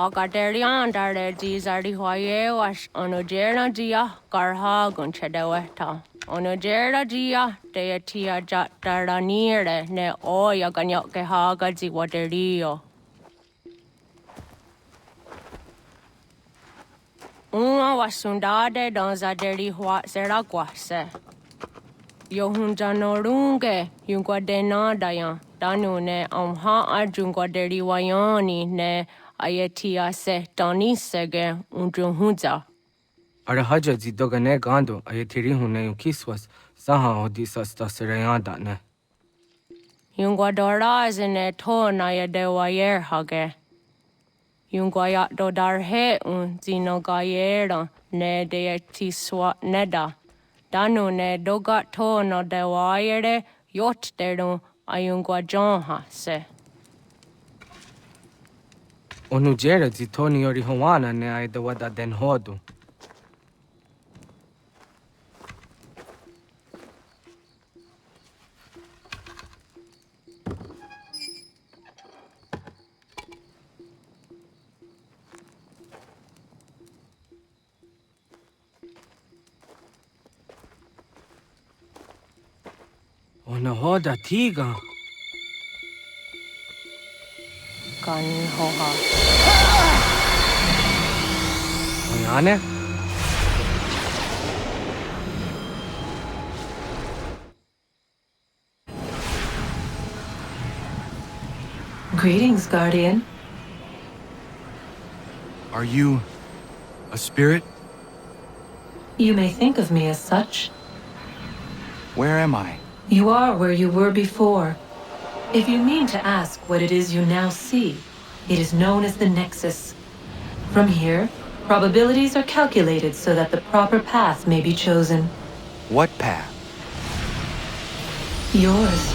Hakatelian dare dizardi hoye was onogera dia garha gunchedeweta. Onogera dia deatia jataranire ne oya ganyoke haga ziwaterio. Uma wasundade donzaderi hua seraguase. Yohunjanorunge yungwadena dayan. Danune amha ajungwaderi wayani ne ayetia se tanisege unjunhunza. Arahaja zidogane gando ayetiri hune yukiswas saha odisas taserayanda ne. Yungwadora zine to na yedewayer hage. Yungwayat dodarhe zinogayera ne deetiswa neda. Danu ne dogat to no dewayere yot deru ayungwajonha se. Onujera zitoni yori hawana ne aidawada den hodu. Onahoda tiga. Kani hoha. Oyane? Greetings, Guardian. Are you a spirit? You may think of me as such. Where am I? You are where you were before. If you mean to ask what it is you now see, it is known as the Nexus. From here, probabilities are calculated so that the proper path may be chosen. What path? Yours.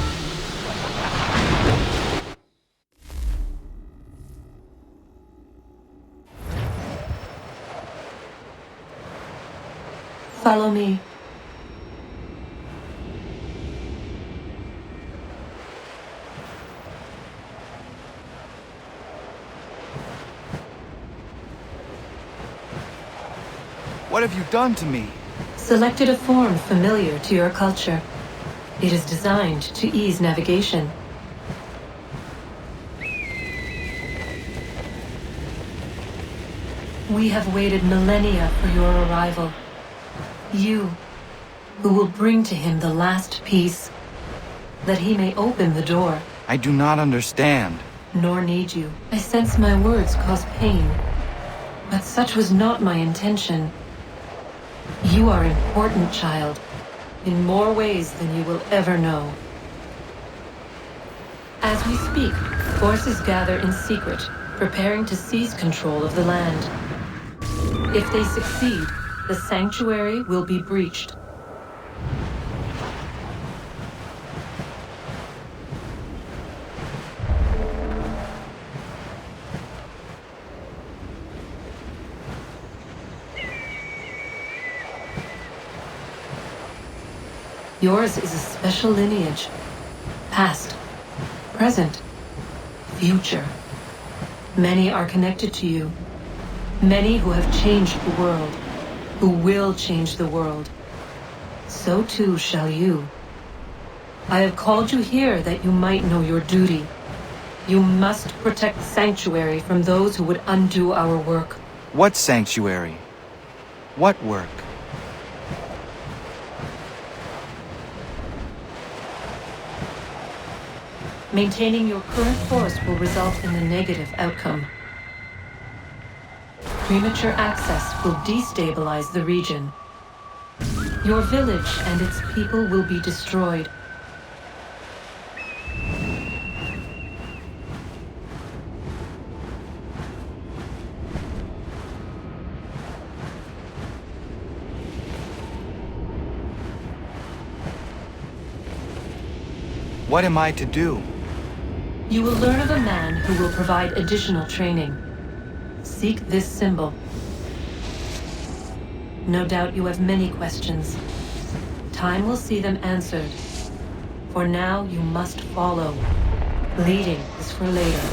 Follow me. What have you done to me? Selected a form familiar to your culture. It is designed to ease navigation. We have waited millennia for your arrival. You, who will bring to him the last piece, that he may open the door. I do not understand. Nor need you. I sense my words cause pain. But such was not my intention. You are important, child, in more ways than you will ever know. As we speak, forces gather in secret, preparing to seize control of the land. If they succeed, the sanctuary will be breached. Yours is a special lineage. Past, present, future. Many are connected to you. Many who have changed the world, who will change the world. So too shall you. I have called you here that you might know your duty. You must protect Sanctuary from those who would undo our work. What sanctuary? What work? Maintaining your current force will result in a negative outcome. Premature access will destabilize the region. Your village and its people will be destroyed. What am I to do? You will learn of a man who will provide additional training. Seek this symbol. No doubt you have many questions. Time will see them answered. For now, you must follow. Leading is for later.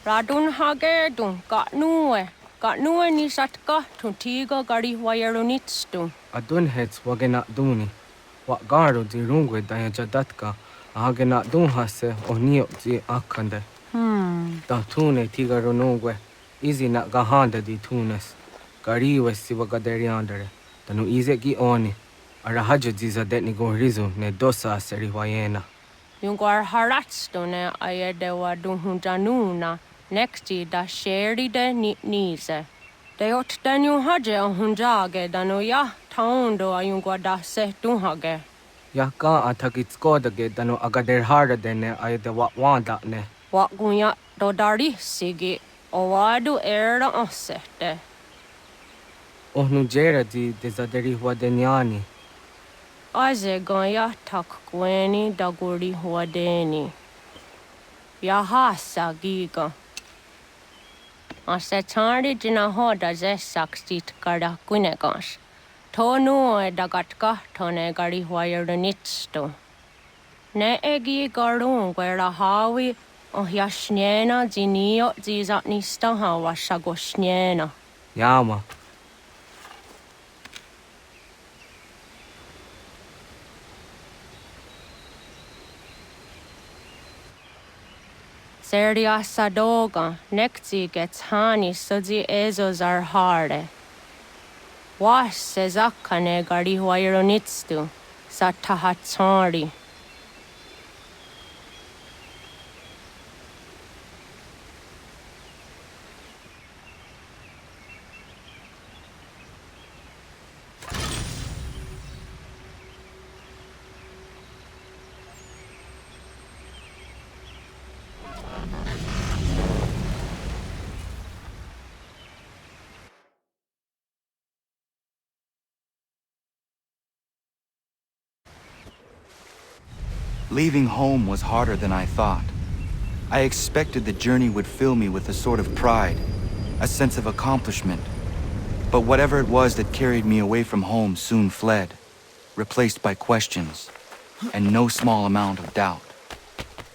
Radun hage dun got nue ni satka tun tiga gari wayerunitstu. Adun hets wagena duni. Wa garo di rungwe daya jadatka. Ahagena dun hase onio di akande. Da tune tigaro nungwe. Izi na gahanda di tunes. Gariwe siwa gaderiandere. Tanu ize gi oni. Arahajo di zadetni go rizu ne dosa seri wayena. Yungwar haratstu ne ayedewa dun hunjanuna. Nexti da sheri de nize. De ot danu haje a hunjage danu ya taundo ayungwa da se dun hage. Ya ka atakitskodige danu agader harda dene ayede wa wanda ne. Wa gunya do dari sigi o wadu era osete. Ohnu jera di dezaderi huadenyani. Aze ganya tak gweni daguri huadeni. Ya hasa giga. Ase tari jina hoda ze sakstit kada kunegas. Tonu e dagatka tone gari huayernitsto. Ne egi garun gwera hawi o yashnena zinio zizatnista hawa shagoshnena. Yama. Seria sadoga, nekti gets hani sudzi ezos are harde. Was sezakane gari huayronitstu, satahatsari. Leaving home was harder than I thought. I expected the journey would fill me with a sort of pride, a sense of accomplishment. But whatever it was that carried me away from home soon fled, replaced by questions, and no small amount of doubt.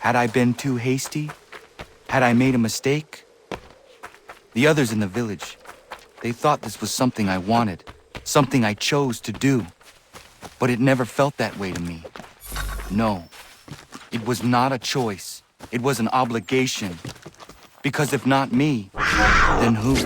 Had I been too hasty? Had I made a mistake? The others in the village, they thought this was something I wanted, something I chose to do. But it never felt that way to me. No, it was not a choice. It was an obligation. Because if not me, then who?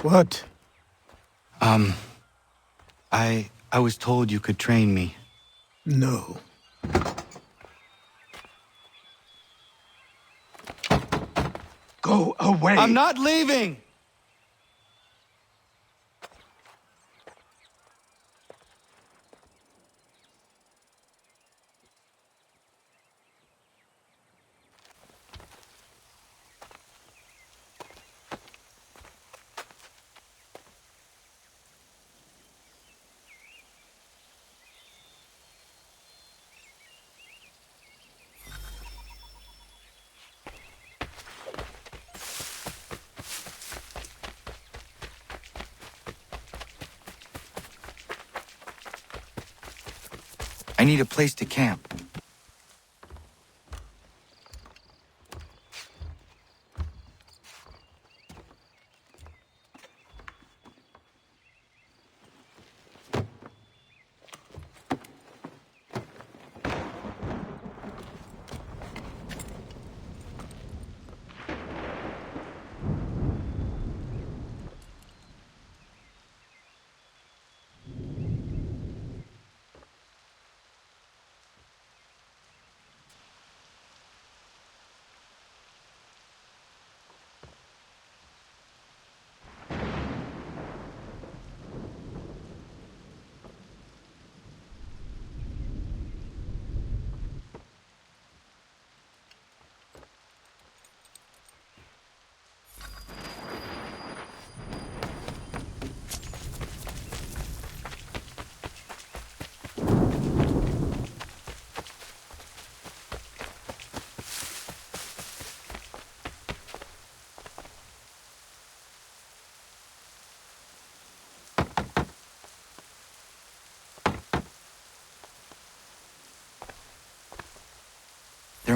What? I was told you could train me. No. Go away! I'm not leaving! I need a place to camp.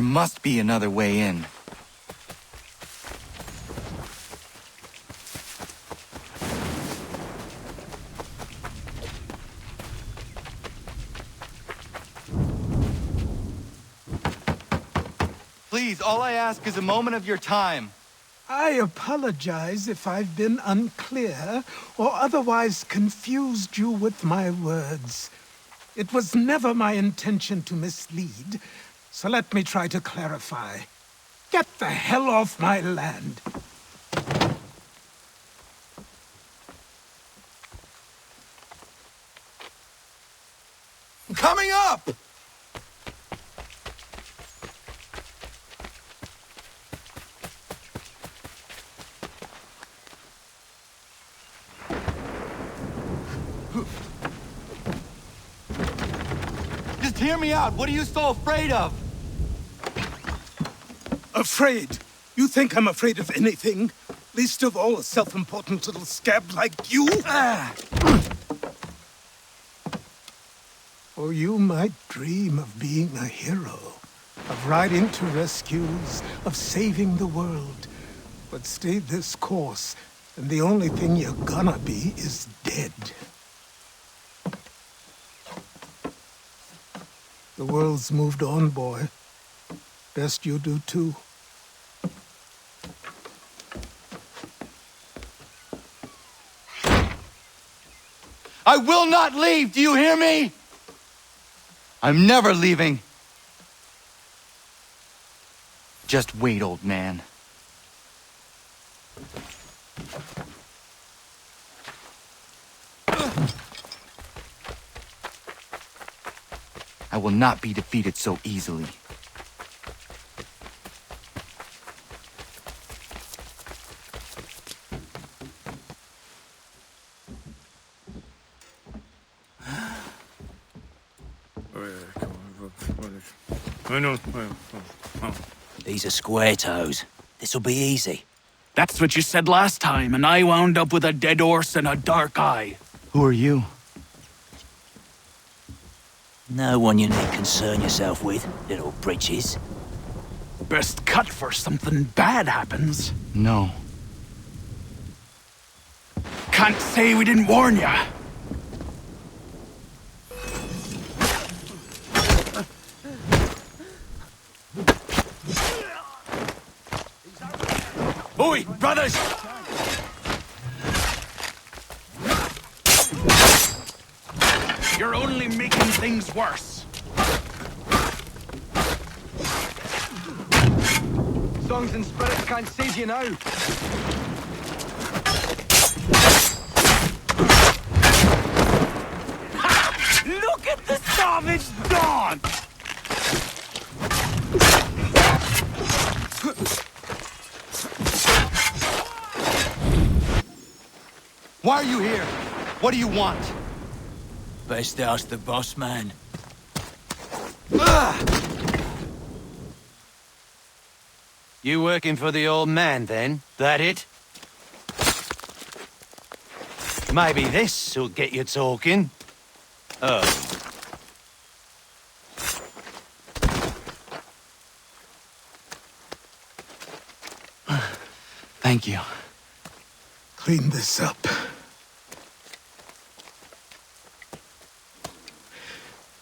must be another way in. Please, all I ask is a moment of your time. I apologize if I've been unclear or otherwise confused you with my words. It was never my intention to mislead, so let me try to clarify. Get the hell off my land! Coming up! Just hear me out. What are you so afraid of? Afraid? You think I'm afraid of anything? Least of all a self-important little scab like you? Or you might dream of being a hero, of riding to rescues, of saving the world. But stay this course, and the only thing you're gonna be is dead. The world's moved on, boy. Best you do too. I will not leave! Do you hear me? I'm never leaving. Just wait, old man. I will not be defeated so easily. These are square toes. This'll be easy. That's what you said last time, and I wound up with a dead horse and a dark eye. Who are you? No one you need concern yourself with, little britches. Best cut for something bad happens. No. Can't say we didn't warn ya. Oi, brothers! You're only making things worse. Songs and spirits can't save you now. Look at the savage dog! Why are you here? What do you want? Best ask the boss man. You working for the old man, then? That it? Maybe this'll get you talking. Oh. Thank you. Clean this up.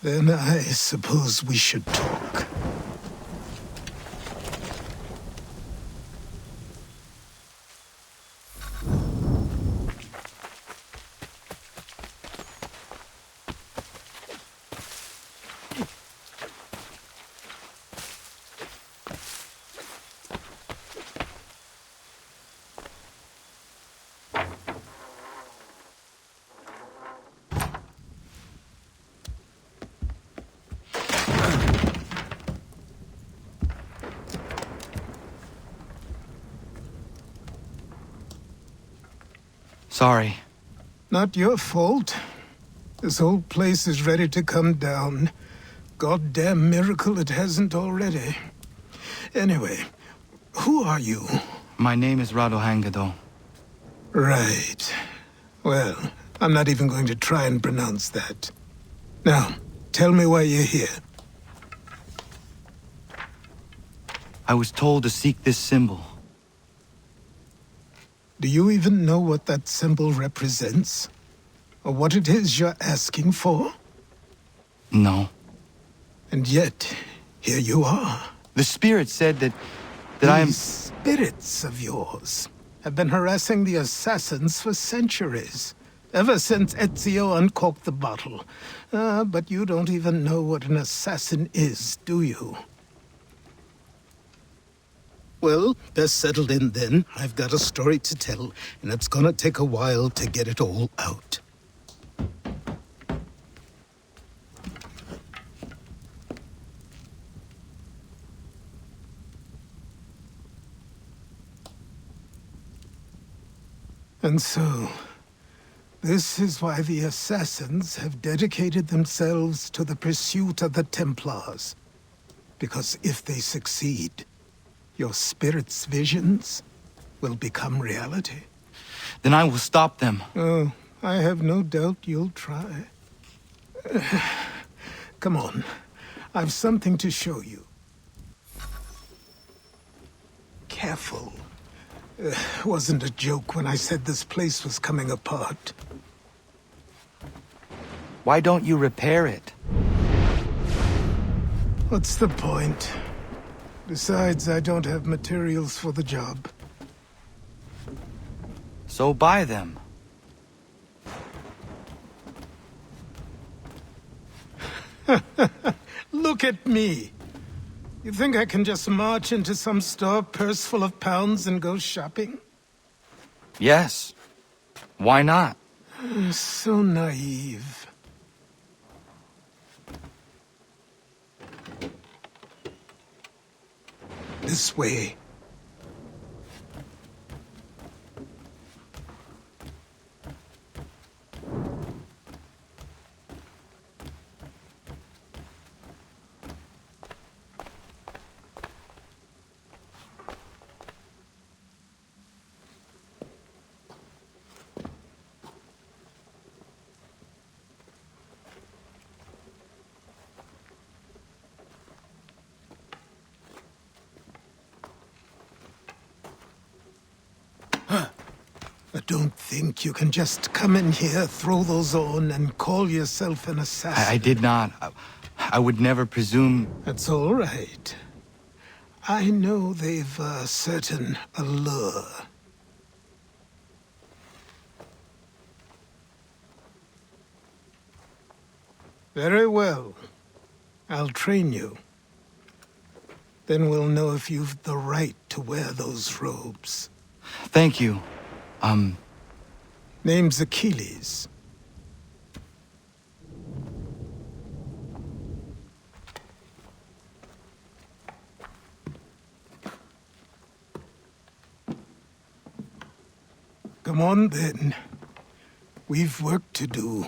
Then I suppose we should talk. Sorry. Not your fault. This whole place is ready to come down. Goddamn miracle it hasn't already. Anyway, who are you? My name is Rado Hangado. Right. Well, I'm not even going to try and pronounce that. Now, tell me why you're here. I was told to seek this symbol. Do you even know what that symbol represents? Or what it is you're asking for? No. And yet, here you are. The spirit said that I am... These spirits of yours have been harassing the assassins for centuries. Ever since Ezio uncorked the bottle. But you don't even know what an assassin is, do you? Well, best settled in then. I've got a story to tell, and it's gonna take a while to get it all out. And so, this is why the assassins have dedicated themselves to the pursuit of the Templars. Because if they succeed, your spirit's visions will become reality. Then I will stop them. Oh, I have no doubt you'll try. Come on, I've something to show you. Careful. Wasn't a joke when I said this place was coming apart. Why don't you repair it? What's the point? Besides, I don't have materials for the job. So buy them. Look at me! You think I can just march into some store, purse full of pounds, and go shopping? Yes. Why not? So naive. This way. But don't think you can just come in here, throw those on, and call yourself an assassin. I did not. I would never presume... That's all right. I know they've a certain allure. Very well. I'll train you. Then we'll know if you've the right to wear those robes. Thank you. Name's Achilles. Come on, then. We've work to do.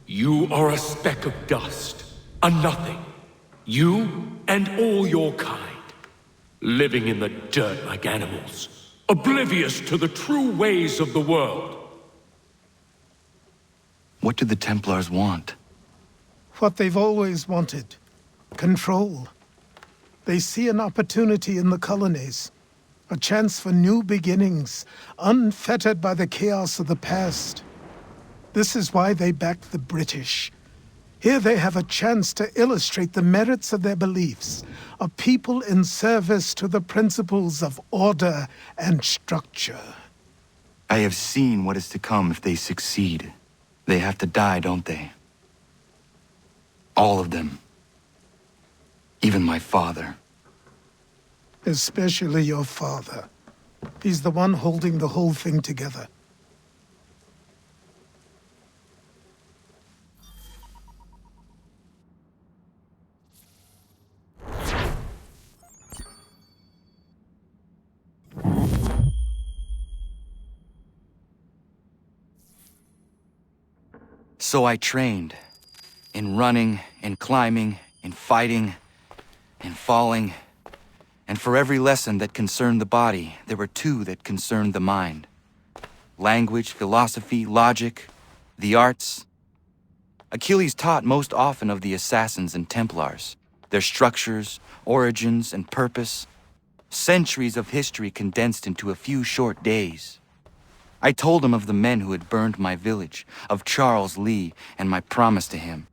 You are a speck of dust, a nothing. You and all your kind, living in the dirt like animals, oblivious to the true ways of the world. What do the Templars want? What they've always wanted. Control. They see an opportunity in the colonies. A chance for new beginnings, unfettered by the chaos of the past. This is why they backed the British. Here they have a chance to illustrate the merits of their beliefs, a people in service to the principles of order and structure. I have seen what is to come if they succeed. They have to die, don't they? All of them. Even my father. Especially your father. He's the one holding the whole thing together. So I trained. In running, in climbing, in fighting, in falling, And for every lesson that concerned the body, there were two that concerned the mind. Language, philosophy, logic, the arts. Achilles taught most often of the assassins and Templars, their structures, origins, and purpose. Centuries of history condensed into a few short days. I told him of the men who had burned my village, of Charles Lee, and my promise to him.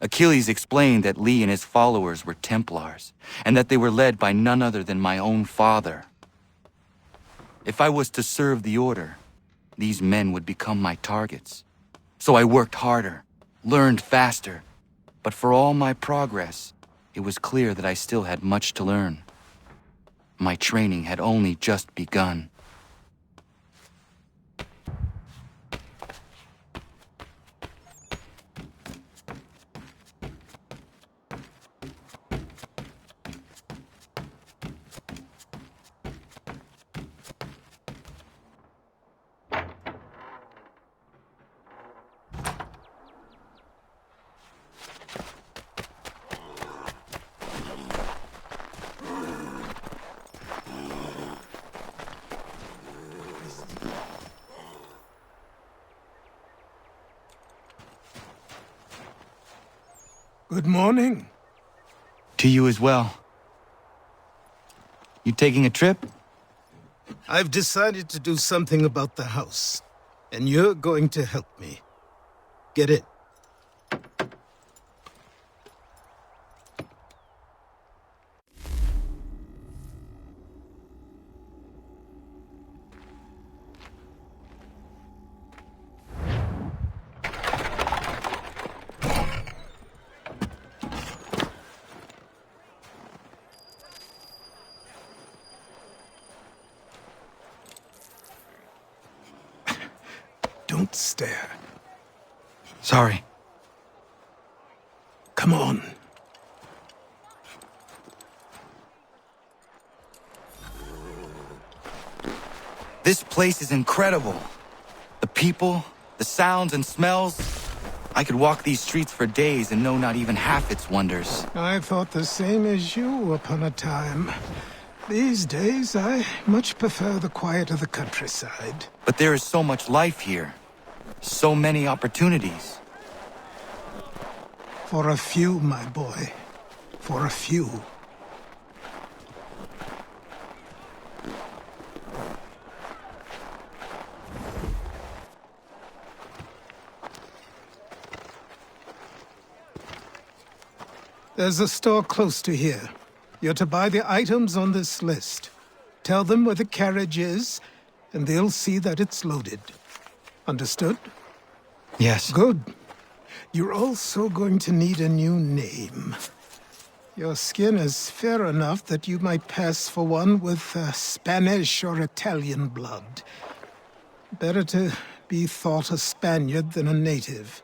Achilles explained that Lee and his followers were Templars, and that they were led by none other than my own father. If I was to serve the order, these men would become my targets. So I worked harder, learned faster, but for all my progress, it was clear that I still had much to learn. My training had only just begun. Good morning. To you as well. You taking a trip? I've decided to do something about the house, and you're going to help me. Get in. Don't stare. Sorry. Come on. This place is incredible. The people, the sounds and smells. I could walk these streets for days and know not even half its wonders. I thought the same as you upon a time. These days, I much prefer the quiet of the countryside. But there is so much life here. So many opportunities. For a few, my boy. For a few. There's a store close to here. You're to buy the items on this list. Tell them where the carriage is, and they'll see that it's loaded. Understood? Yes. Good. You're also going to need a new name. Your skin is fair enough that you might pass for one with Spanish or Italian blood. Better to be thought a Spaniard than a native.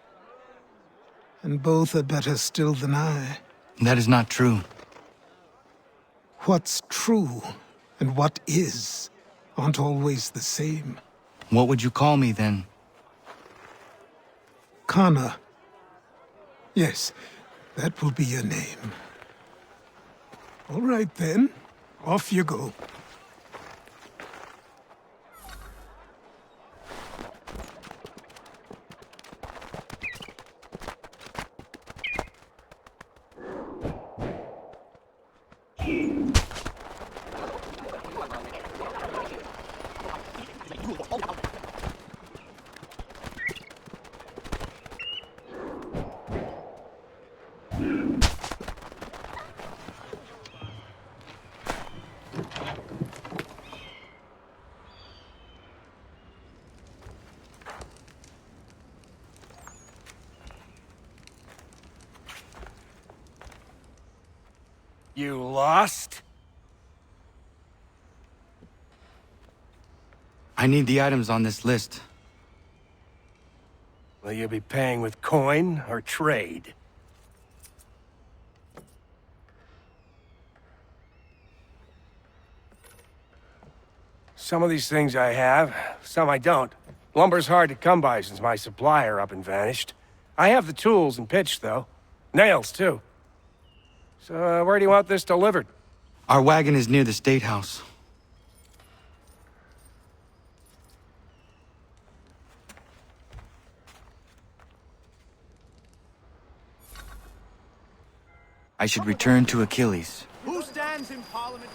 And both are better still than I. That is not true. What's true and what is aren't always the same. What would you call me then? Kana. Yes, that will be your name. All right then, off you go. You lost? I need the items on this list. Will you be paying with coin or trade? Some of these things I have, some I don't. Lumber's hard to come by since my supplier up and vanished. I have the tools and pitch, though. Nails, too. So, where do you want this delivered? Our wagon is near the State House. I should return to Achilles. Who stands in Parliament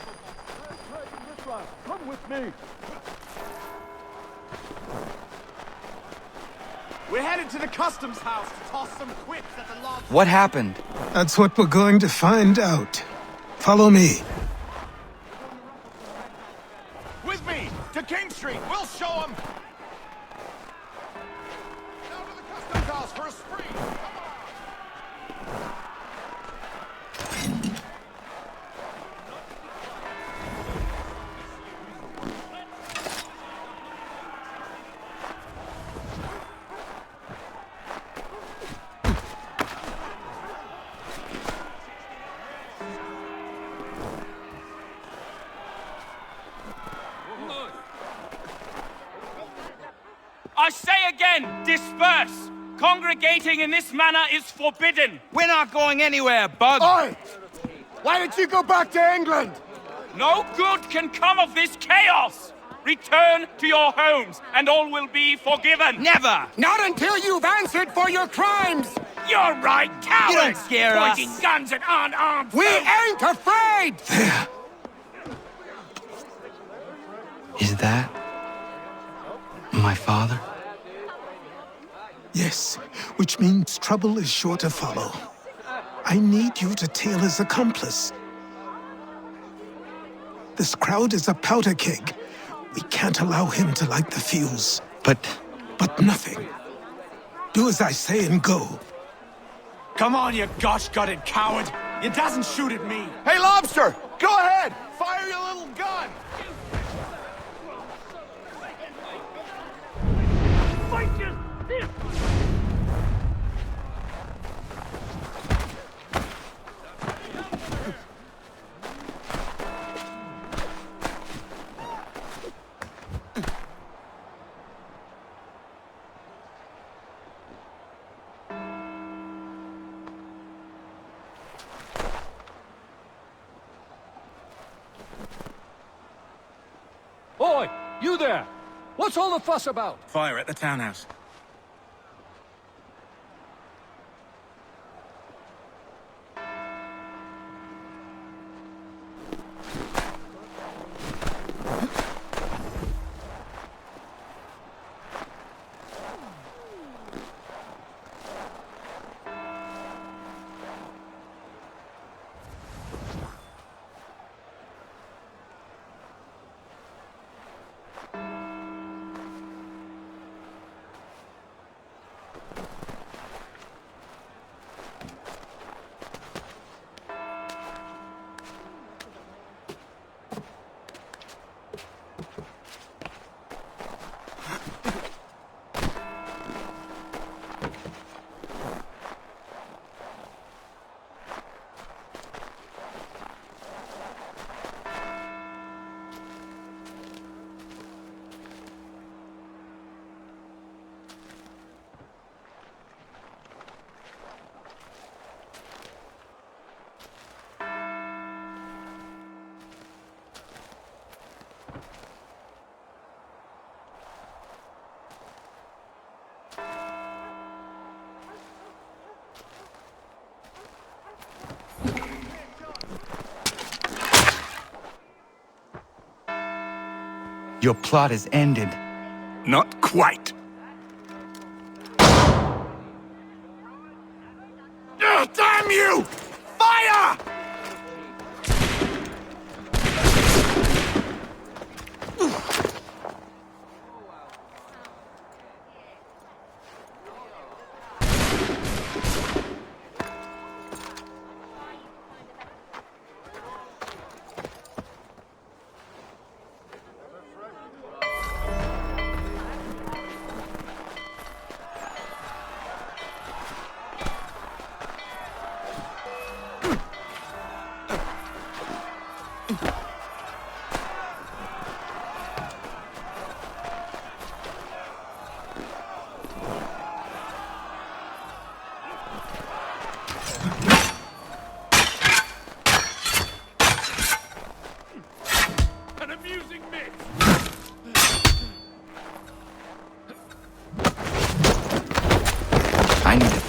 for... Come with me! We're headed to the customs house to toss some quits at the lobster. What happened? That's what we're going to find out. Follow me. With me! To King Street! We'll show them! Down to the customs house for a spree! Come on! I say again, disperse! Congregating in this manner is forbidden! We're not going anywhere, Bug! Oi! Why didn't you go back to England? No good can come of this chaos! Return to your homes, and all will be forgiven! Never! Not until you've answered for your crimes! You're right, cowards! You don't scare us. Pointing guns at unarmed We folk. ain't afraid! There. Is that my father? Yes, which means trouble is sure to follow. I need you to tail his accomplice. This crowd is a powder keg. We can't allow him to light the fuse. But But nothing. Do as I say and go. Come on, you gosh-gutted coward! You doesn't shoot at me! Hey, Lobster! Go ahead! Fire your little gun! Oi! You there! What's all the fuss about? Fire at the townhouse. Your plot is ended. Not quite. Damn you! Fire!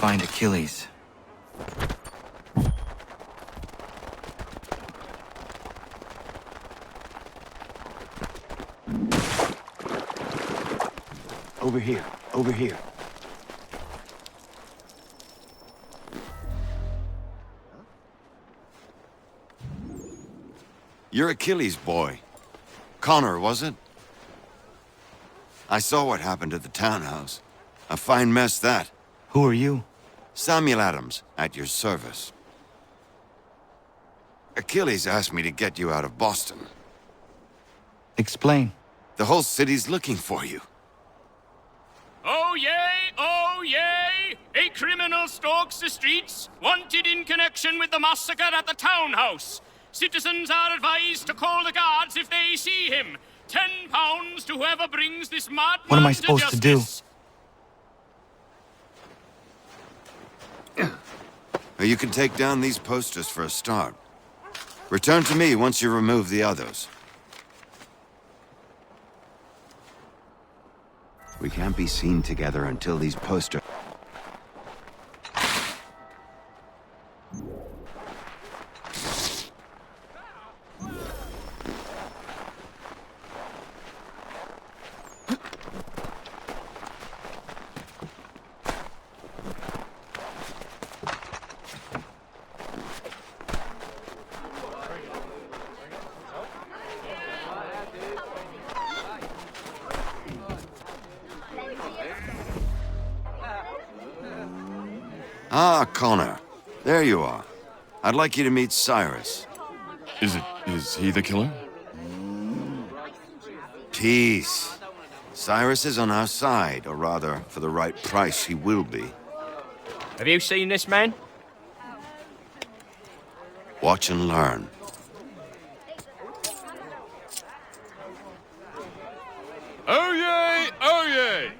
find Achilles. Over here. Over here. You're Achilles' boy. Connor, was it? I saw what happened at the townhouse. A fine mess, that. Who are you? Samuel Adams, at your service. Achilles asked me to get you out of Boston. Explain. The whole city's looking for you. Oh yay, oh yay! A criminal stalks the streets, wanted in connection with the massacre at the townhouse. Citizens are advised to call the guards if they see him. £10 to whoever brings this madman What am I supposed to do? You can take down these posters for a start. Return to me once you remove the others. We can't be seen together until these posters... Ah, Connor. There you are. I'd like you to meet Cyrus. Is he the killer? Peace. Cyrus is on our side, or rather, for the right price, he will be. Have you seen this man? Watch and learn. Oh yay! Oh yay!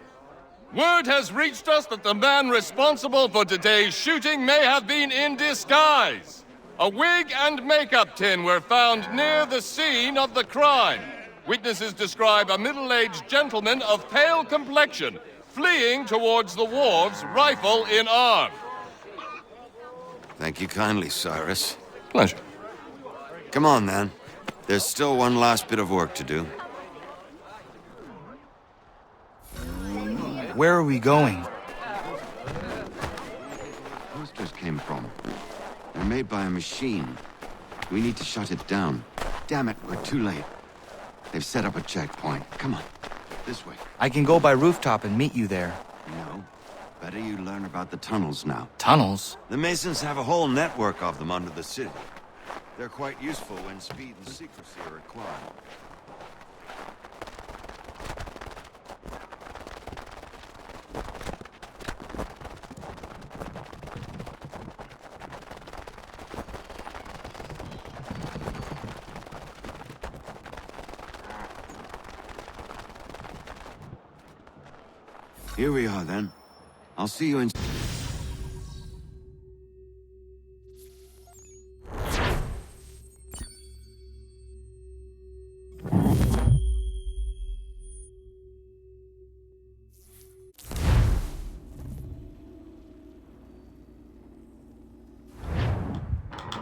Word has reached us that the man responsible for today's shooting may have been in disguise. A wig and makeup tin were found near the scene of the crime. Witnesses describe a middle-aged gentleman of pale complexion fleeing towards the wharves, rifle in arm. Thank you kindly, Cyrus. Pleasure. Come on, then. There's still one last bit of work to do. Where are we going? Posters came from. They're made by a machine. We need to shut it down. Damn it, we're too late. They've set up a checkpoint. Come on, this way. I can go by rooftop and meet you there. No. Better you learn about the tunnels now. Tunnels? The Masons have a whole network of them under the city. They're quite useful when speed and secrecy are required. Here we are, then. I'll see you in...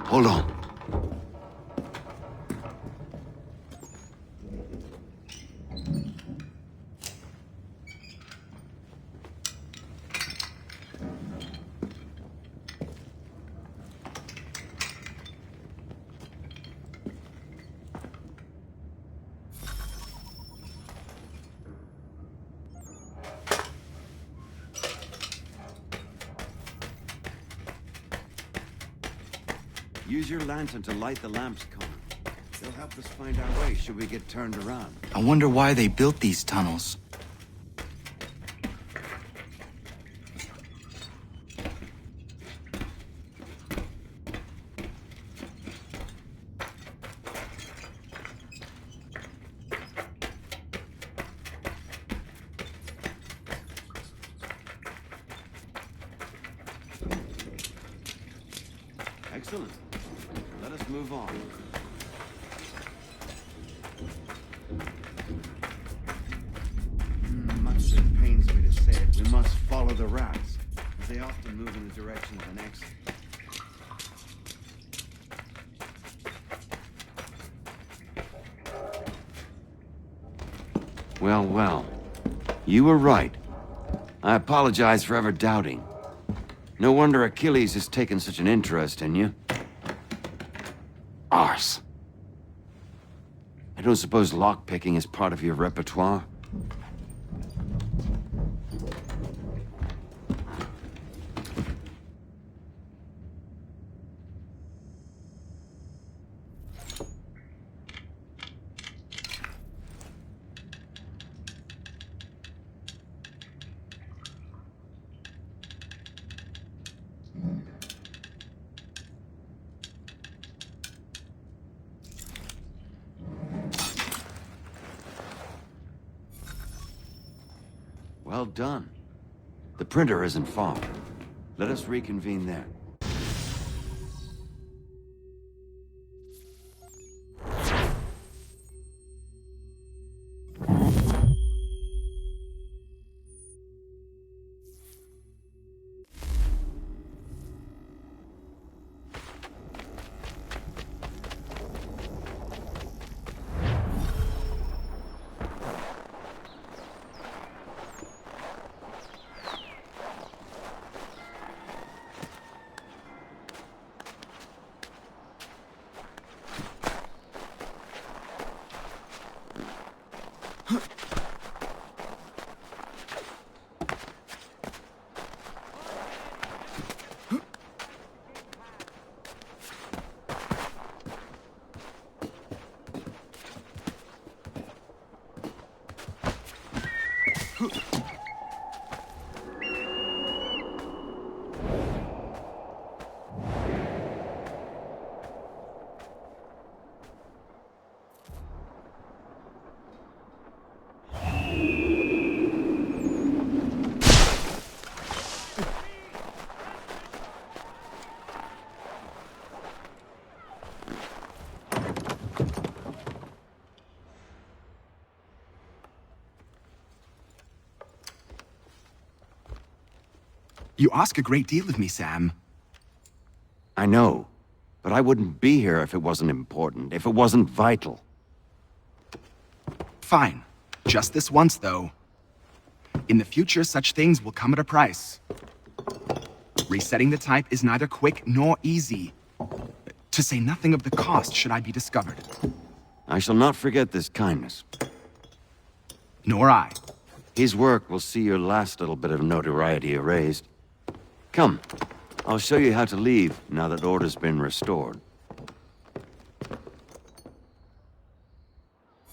Hold on. Use your lantern to light the lamps, Connor. They'll help us find our way should we get turned around. I wonder why they built these tunnels. Excellent. Let us move on. Much it pains me to say it, we must follow the rats. They often often move in the direction of an exit. Well, well. You were right. I apologize for ever doubting. No wonder Achilles has taken such an interest in you. Arse. I don't suppose lockpicking is part of your repertoire? Well done. The printer isn't far. Let us reconvene there. You ask a great deal of me, Sam. I know, but I wouldn't be here if it wasn't important, if it wasn't vital. Fine. Just this once, though. In the future, such things will come at a price. Resetting the type is neither quick nor easy. To say nothing of the cost should I be discovered. I shall not forget this kindness. Nor I. His work will see your last little bit of notoriety erased. Come, I'll show you how to leave now that order's been restored.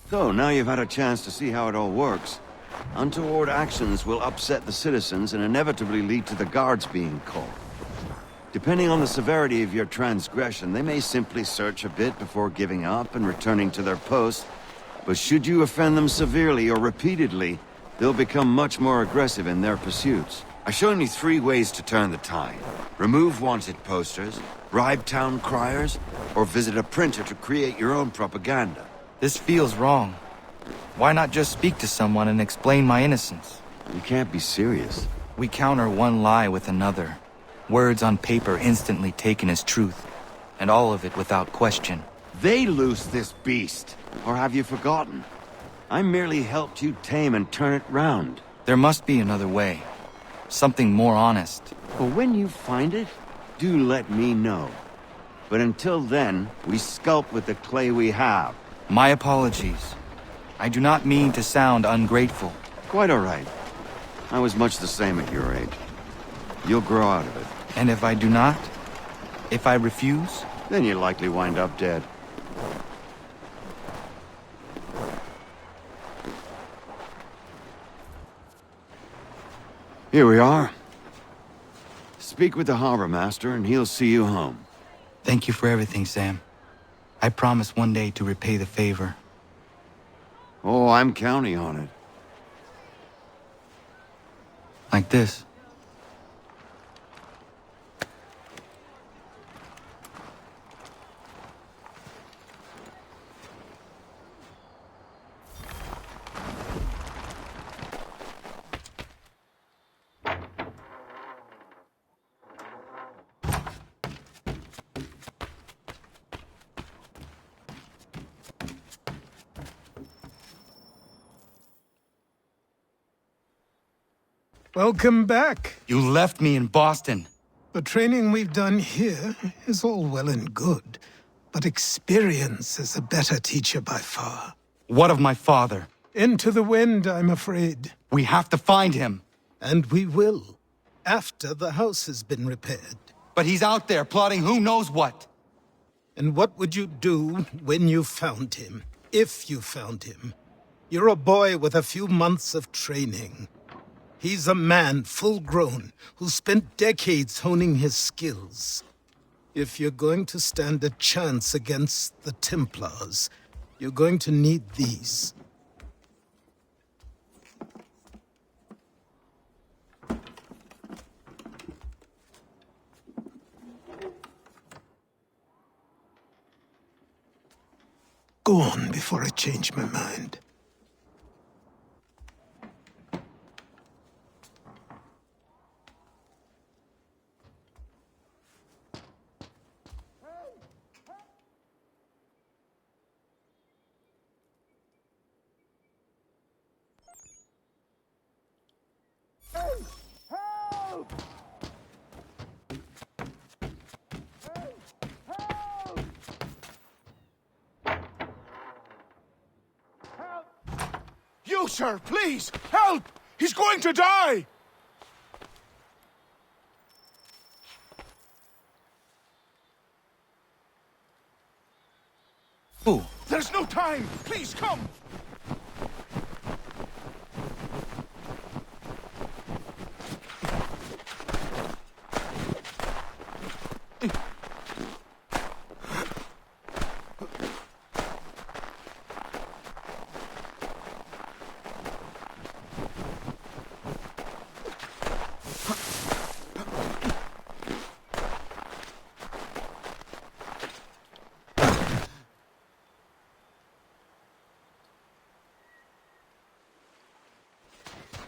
So, now you've had a chance to see how it all works. Untoward actions will upset the citizens and inevitably lead to the guards being called. Depending on the severity of your transgression, they may simply search a bit before giving up and returning to their post. But should you offend them severely or repeatedly, they'll become much more aggressive in their pursuits. I've shown you 3 ways to turn the tide. Remove wanted posters, bribe town criers, or visit a printer to create your own propaganda. This feels wrong. Why not just speak to someone and explain my innocence? You can't be serious. We counter one lie with another. Words on paper instantly taken as truth. And all of it without question. They loose this beast. Or have you forgotten? I merely helped you tame and turn it round. There must be another way. Something more honest. But when you find it, do let me know. But until then, we sculpt with the clay we have. My apologies. I do not mean to sound ungrateful. Quite all right. I was much the same at your age. You'll grow out of it. And if I do not? If I refuse? Then you'll likely wind up dead. Here we are. Speak with the harbor master and he'll see you home. Thank you for everything, Sam. I promise one day to repay the favor. Oh, I'm counting on it. Like this. Welcome back. You left me in Boston. The training we've done here is all well and good, but experience is a better teacher by far. What of my father? Into the wind, I'm afraid. We have to find him. And we will, after the house has been repaired. But he's out there plotting who knows what. And what would you do when you found him? If you found him? You're a boy with a few months of training. He's a man, full-grown, who spent decades honing his skills. If you're going to stand a chance against the Templars, you're going to need these. Go on before I change my mind. You, sir, please, help! He's going to die! Who? There's no time! Please, come!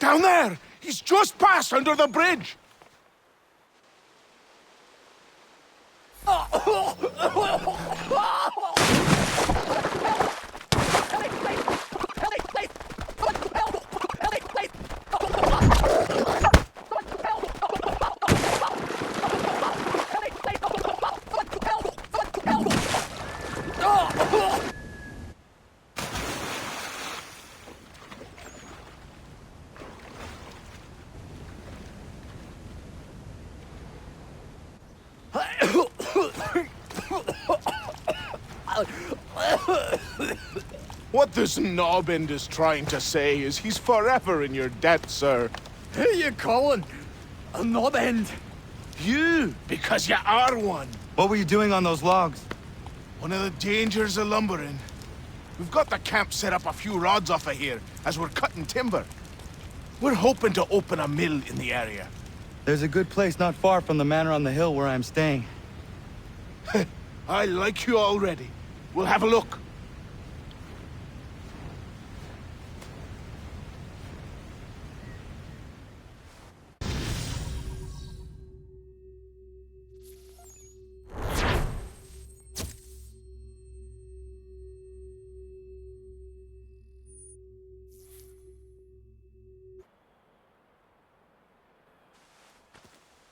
Down there! He's just passed under the bridge! What this knob-end is trying to say is he's forever in your debt, sir. Who you calling a knob-end? You, because you are one. What were you doing on those logs? One of the dangers of lumbering. We've got the camp set up a few rods off of here as we're cutting timber. We're hoping to open a mill in the area. There's a good place not far from the manor on the hill where I'm staying. I like you already. We'll have a look.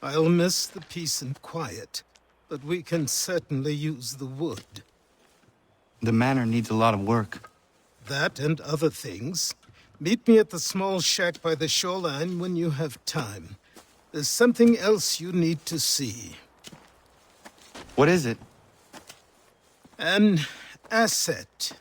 I'll miss the peace and quiet, but we can certainly use the wood. The manor needs a lot of work. That and other things. Meet me at the small shack by the shoreline when you have time. There's something else you need to see. What is it? An asset.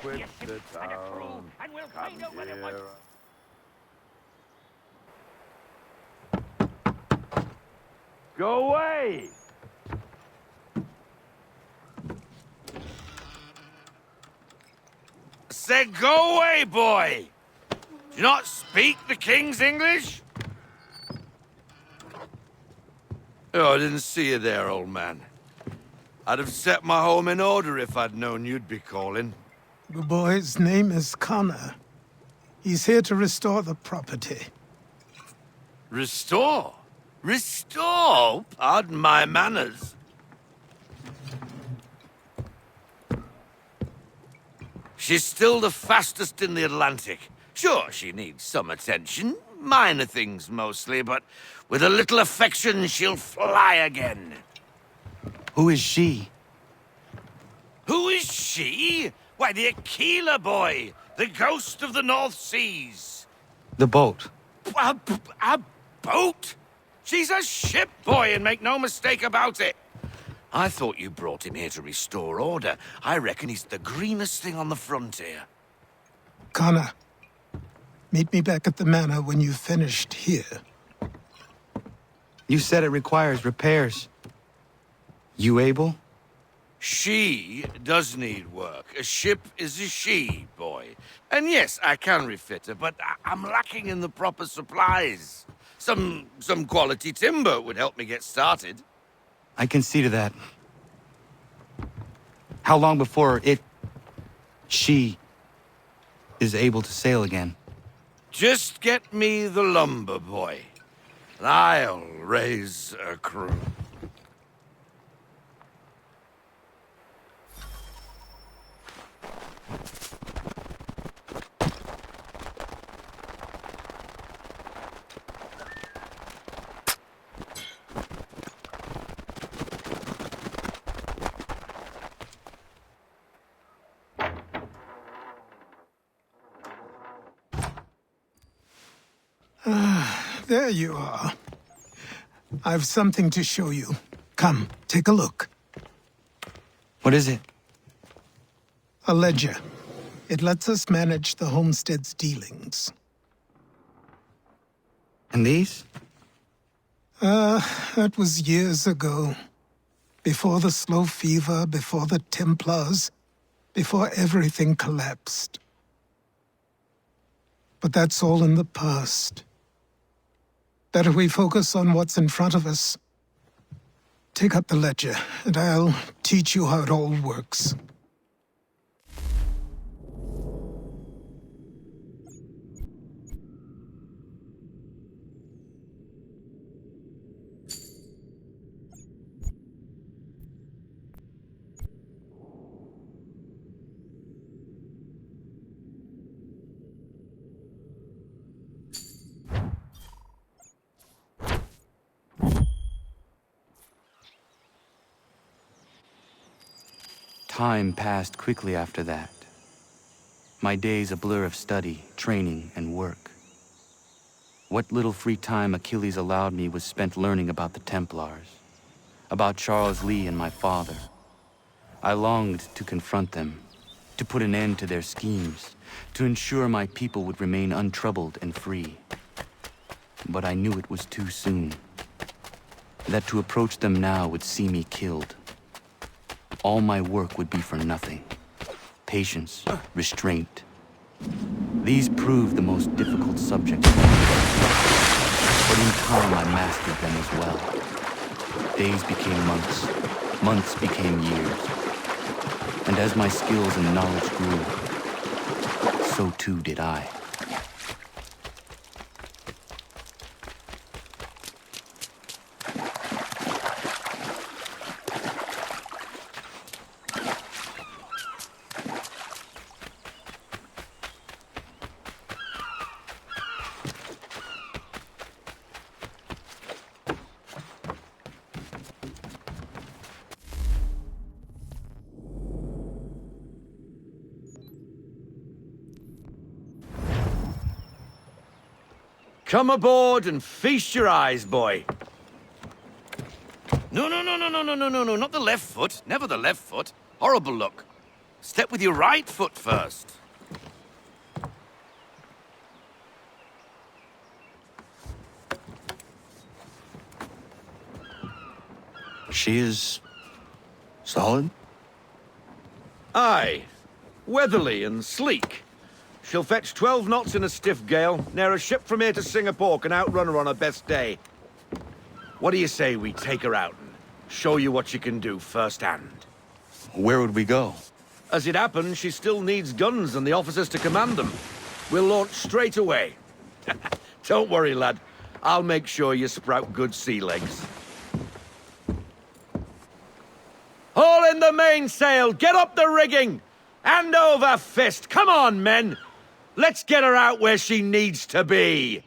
Quit the town. And we'll find out what it was. Go away! said go away, boy! Do you not speak the King's English? Oh, I didn't see you there, old man. I'd have set my home in order if I'd known you'd be calling. The boy's name is Connor. He's here to restore the property. Restore? Restore? Pardon my manners. She's still the fastest in the Atlantic. Sure, she needs some attention. Minor things mostly, but with a little affection, she'll fly again. Who is she? Who is she? Why, the Aquila boy, the ghost of the North Seas. The boat. A boat? She's a ship, boy, and make no mistake about it. I thought you brought him here to restore order. I reckon he's the greenest thing on the frontier. Connor, meet me back at the manor when you've finished here. You said it requires repairs. You able? She does need work. A ship is a she, boy. And yes, I can refit her, but I'm lacking in the proper supplies. Some quality timber would help me get started. I can see to that. How long before she is able to sail again? Just get me the lumber, boy, and I'll raise a crew. There you are. I've something to show you. Come, take a look. What is it? A ledger. It lets us manage the homestead's dealings. And these? That was years ago. Before the slow fever, before the Templars, before everything collapsed. But that's all in the past. Better we focus on what's in front of us. Take up the ledger, and I'll teach you how it all works. Time passed quickly after that. My days a blur of study, training, and work. What little free time Achilles allowed me was spent learning about the Templars, about Charles Lee and my father. I longed to confront them, to put an end to their schemes, to ensure my people would remain untroubled and free. But I knew it was too soon, that to approach them now would see me killed. All my work would be for nothing. Patience, restraint. These proved the most difficult subjects. But in time I mastered them as well. Days became months, months became years. And as my skills and knowledge grew, so too did I. Come aboard and feast your eyes, boy. No, not the left foot. Never the left foot. Horrible look. Step with your right foot first. She is solid? Aye. weatherly and sleek. She'll fetch 12 knots in a stiff gale, near a ship from here to Singapore can outrun her on her best day. What do you say we take her out and show you what she can do firsthand? Where would we go? As it happens, she still needs guns and the officers to command them. We'll launch straight away. Don't worry, lad. I'll make sure you sprout good sea legs. Haul in the mainsail! Get up the rigging! Hand over fist! Come on, men! Let's get her out where she needs to be!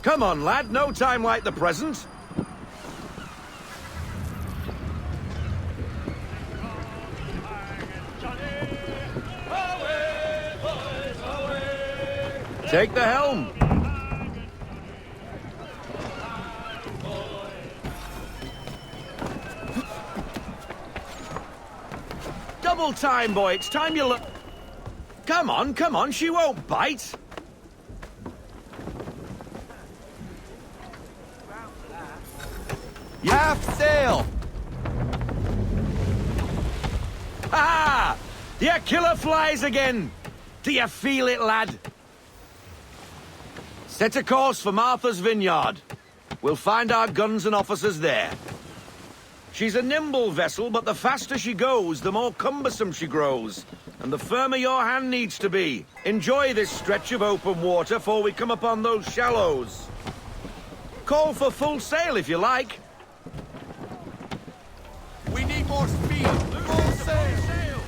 Come on, lad. No time like the present. Take the helm. Double time, boy. It's time you look. Come on. She won't bite. Half sail! Ha! The killer flies again. Do you feel it, lad? Set a course for Martha's Vineyard. We'll find our guns and officers there. She's a nimble vessel, but the faster she goes, the more cumbersome she grows. And the firmer your hand needs to be. Enjoy this stretch of open water before we come upon those shallows. Call for full sail if you like. We need more speed. Full sail.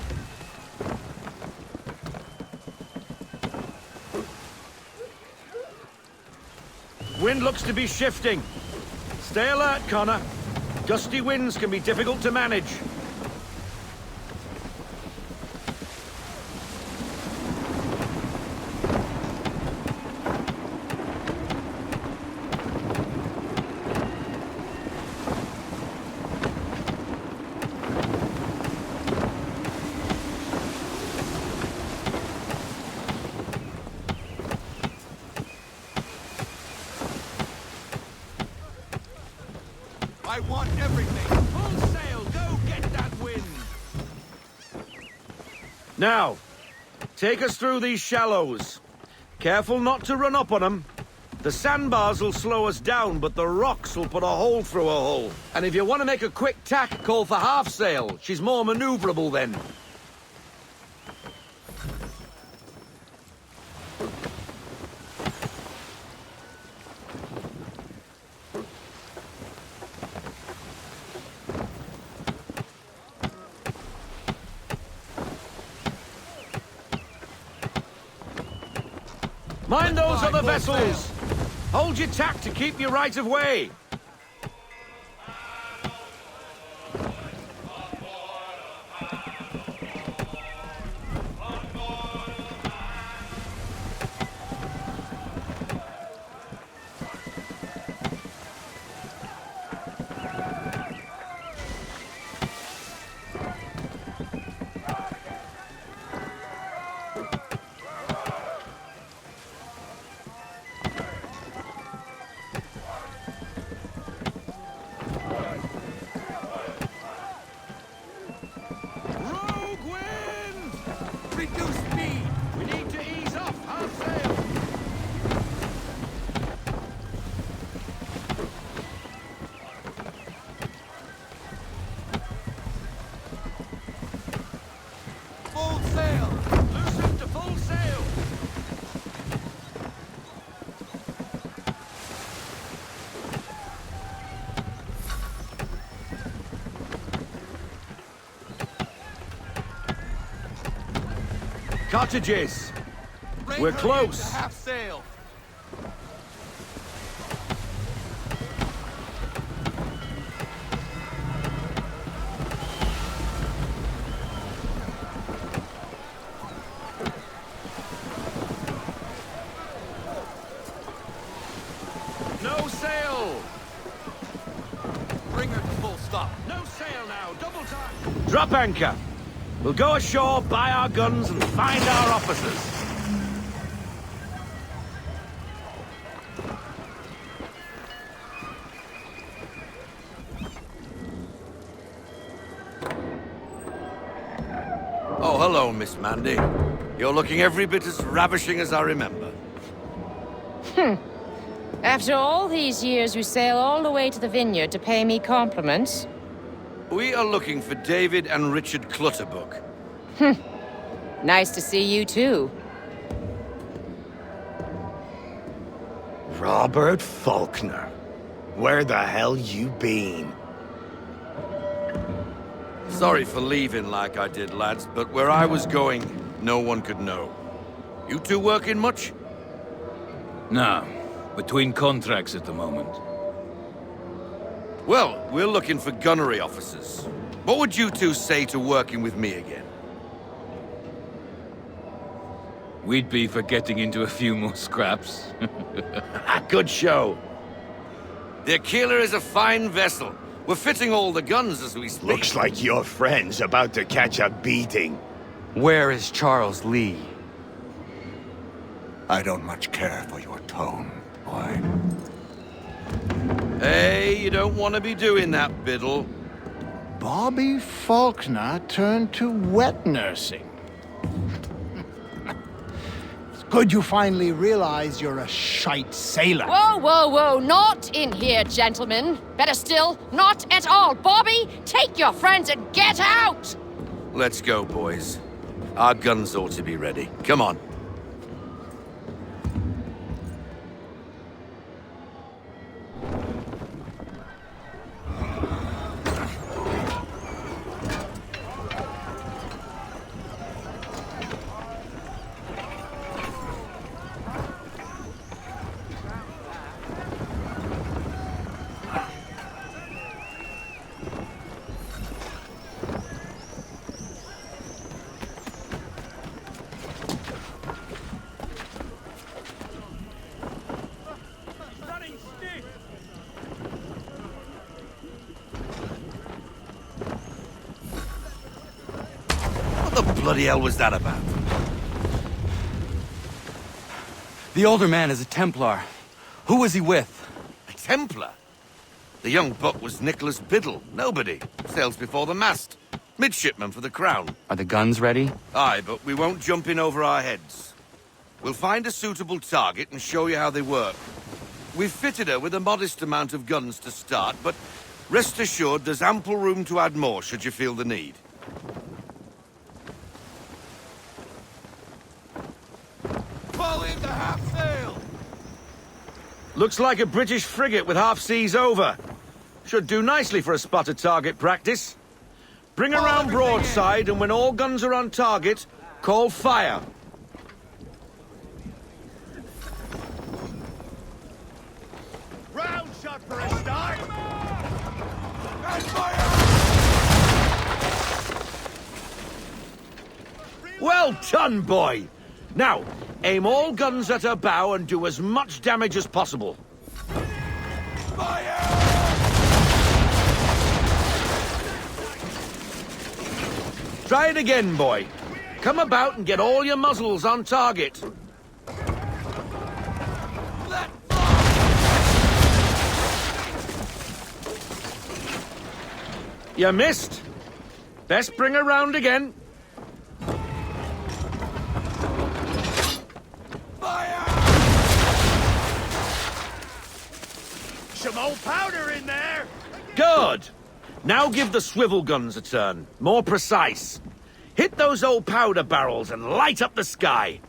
Wind looks to be shifting. Stay alert, Connor. Gusty winds can be difficult to manage. I want everything. Full sail, go get that wind! Now, take us through these shallows. Careful not to run up on them. The sandbars will slow us down, but the rocks will put a hole through a hull. And if you want to make a quick tack, call for half sail. She's more maneuverable then. Mind those other vessels! Hold your tack to keep your right of way. Reduce speed. We need to ease off half sail. Full sail. Loosen to full sail. Cottages. Bring We're her close. into half sail. No sail. Bring her to full stop. No sail now. Double time. Drop anchor. We'll go ashore, buy our guns, and find our officers. hello, Miss Mandy. You're looking every bit as ravishing as I remember. After all these years, you sail all the way to the vineyard to pay me compliments? We are looking for David and Richard Clutterbuck. Nice to see you, too. Robert Faulkner. Where the hell you been? Sorry for leaving like I did, lads, but where I was going, no one could know. You two working much? No. Between contracts at the moment. Well, we're looking for gunnery officers. What would you two say to working with me again? We'd be for getting into a few more scraps. Good show. The Aquila is a fine vessel. We're fitting all the guns as we speak. Looks like your friend's about to catch a beating. Where is Charles Lee? I don't much care for your tone, boy. Hey, you don't want to be doing that, Biddle. Bobby Faulkner turned to wet nursing. It's good you finally realize you're a shite sailor. Whoa, whoa, whoa, not in here, gentlemen. Better still, not at all. Bobby, take your friends and get out! Let's go, boys. Our guns ought to be ready. Come on. What the bloody hell was that about? The older man is a Templar. Who was he with? A Templar? The young buck was Nicholas Biddle. Nobody. Sails before the mast. Midshipman for the Crown. Are the guns ready? Aye, but we won't jump in over our heads. We'll find a suitable target and show you how they work. We've fitted her with a modest amount of guns to start, but rest assured there's ample room to add more should you feel the need. Fall in the half sail! Looks like a British frigate with half seas over. Should do nicely for a spotted target practice. Bring around broadside, and when all guns are on target, call fire. Round shot for a start! And fire! Well done, boy! Now, aim all guns at her bow and do as much damage as possible. Try it again, boy. Come about and get all your muzzles on target. You missed. Best bring her round again. Some old powder in there! Good. Now give the swivel guns a turn. More precise. Hit those old powder barrels and light up the sky.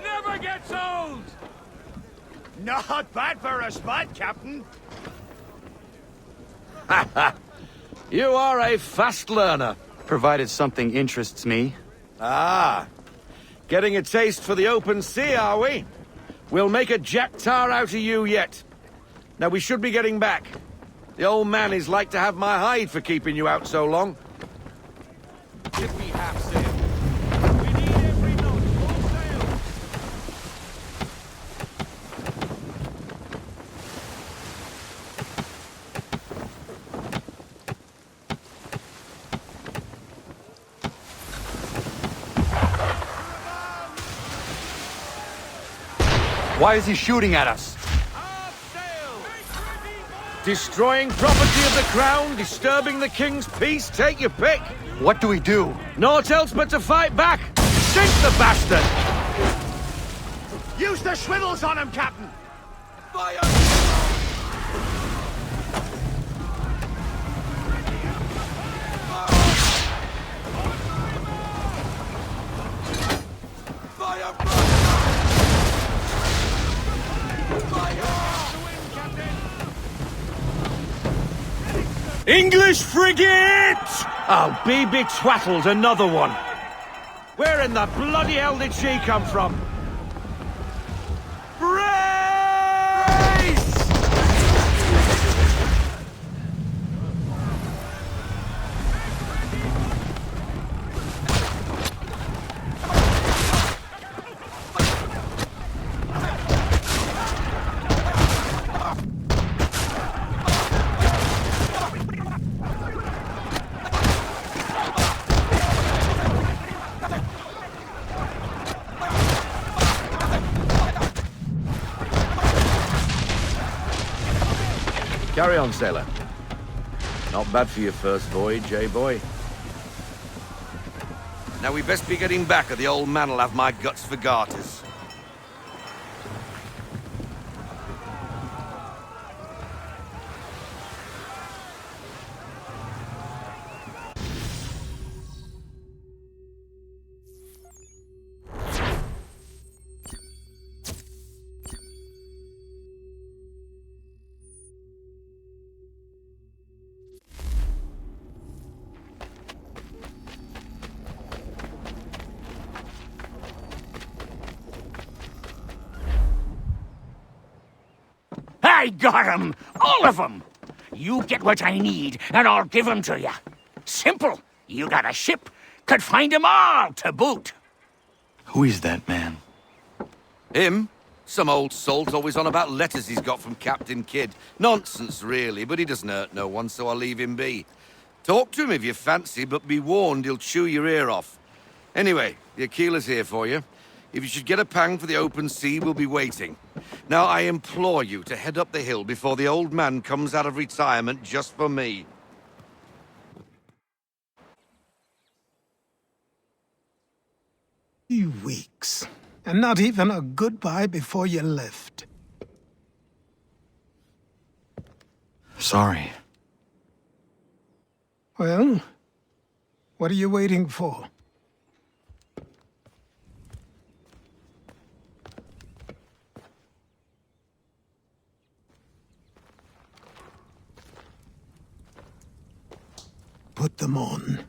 Never gets old! Not bad for a spot, Captain. You are a fast learner. Provided something interests me. Ah. Getting a taste for the open sea, are we? We'll make a jack tar out of you yet. Now we should be getting back. The old man is like to have my hide for keeping you out so long. Give me half sail. We need every knot, full sail. Why is he shooting at us? Destroying property of the crown, disturbing the king's peace, take your pick. What do we do? Naught else but to fight back. Sink the bastard! Use the swivels on him, Captain! Fire! English frigate! Oh, be betwattled, another one. Where in the bloody hell did she come from? Carry on, sailor. Not bad for your first voyage, eh, boy? Now we best be getting back, or the old man'll have my guts for garters. I got 'em! All of 'em! You get what I need, and I'll give 'em to you. Simple. You got a ship, could find 'em all to boot. Who is that man? Him? Some old salt always on about letters he's got from Captain Kidd. Nonsense, really, but he doesn't hurt no one, so I'll leave him be. Talk to him if you fancy, but be warned he'll chew your ear off. Anyway, the Aquila's here for you. If you should get a pang for the open sea, we'll be waiting. Now, I implore you to head up the hill before the old man comes out of retirement just for me. 3 weeks, and not even a goodbye before you left. Sorry. Well, what are you waiting for? Put them on.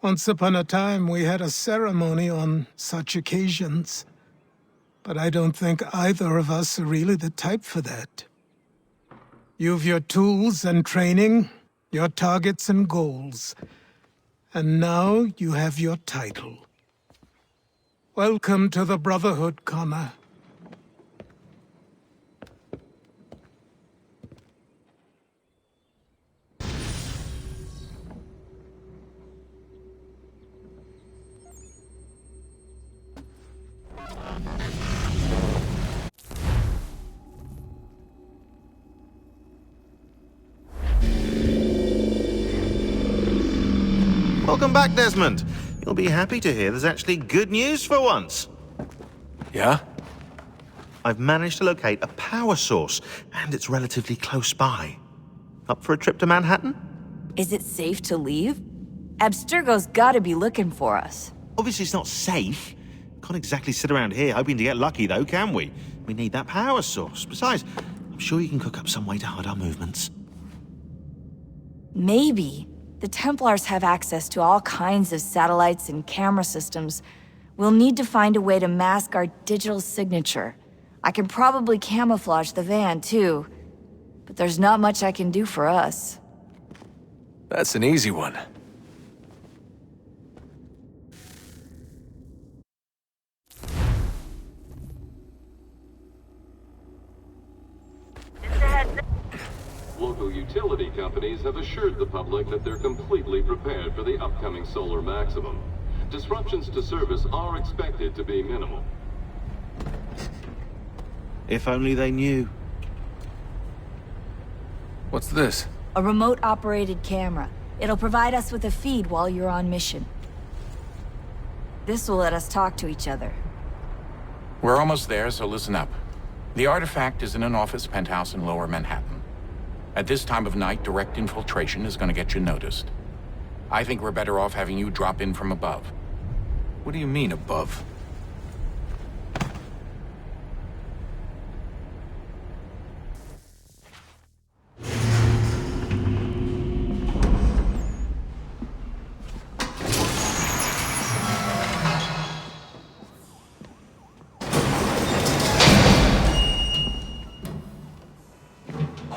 Once upon a time, we had a ceremony on such occasions. But I don't think either of us are really the type for that. You've your tools and training, your targets and goals. And now you have your title. Welcome to the Brotherhood, Connor. Welcome back, Desmond. You'll be happy to hear there's actually good news for once. Yeah? I've managed to locate a power source, and it's relatively close by. Up for a trip to Manhattan? Is it safe to leave? Abstergo's gotta be looking for us. Obviously it's not safe. Can't exactly sit around here hoping to get lucky, though, can we? We need that power source. Besides, I'm sure you can cook up some way to hide our movements. Maybe. The Templars have access to all kinds of satellites and camera systems. We'll need to find a way to mask our digital signature. I can probably camouflage the van, too. But there's not much I can do for us. That's an easy one. Local utility companies have assured the public that they're completely prepared for the upcoming solar maximum. Disruptions to service are expected to be minimal. If only they knew. What's this? A remote-operated camera. It'll provide us with a feed while you're on mission. This will let us talk to each other. We're almost there, so listen up. The artifact is in an office penthouse in Lower Manhattan. At this time of night, direct infiltration is going to get you noticed. I think we're better off having you drop in from above. What do you mean, above?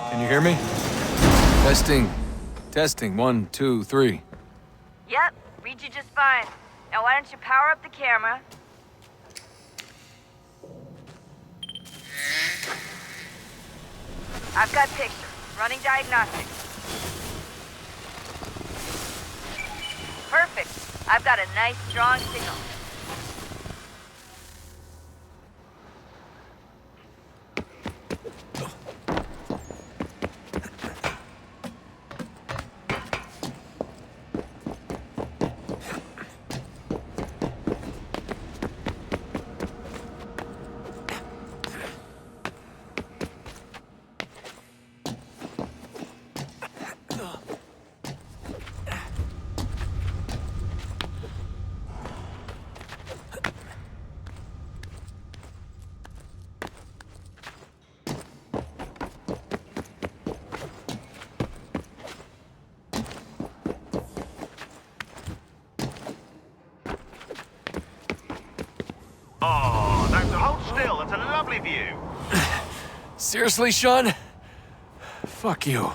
Can you hear me? Testing. Testing. 1, 2, 3. Yep, read you just fine. Now why don't you power up the camera? I've got pictures. Running diagnostics. Perfect. I've got a nice, strong signal. Oh, hold still. That's a lovely view. Seriously, Sean? Fuck you.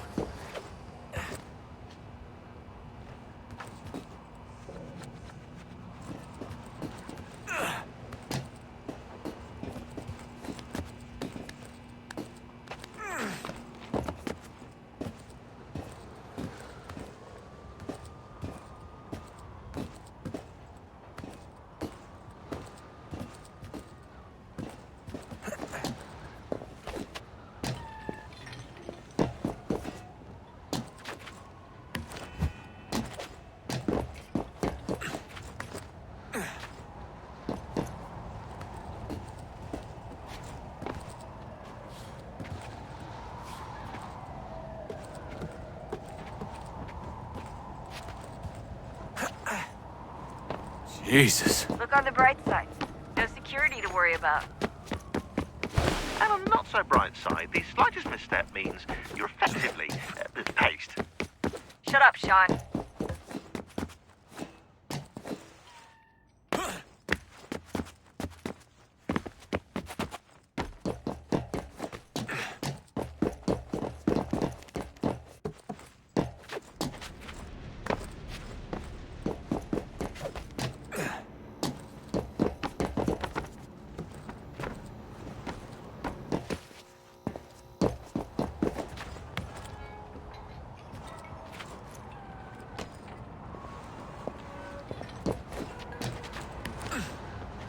Jesus. Look on the bright side. No security to worry about. And on the not so bright side, the slightest misstep means you're effectively paced. Shut up, Sean.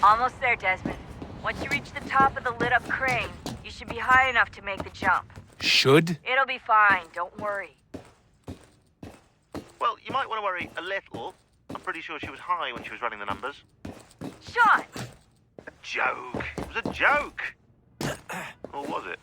Almost there, Desmond. Once you reach the top of the lit-up crane, you should be high enough to make the jump. Should? It'll be fine, don't worry. Well, you might want to worry a little. I'm pretty sure she was high when she was running the numbers. Sean! A joke. It was a joke. Or was it?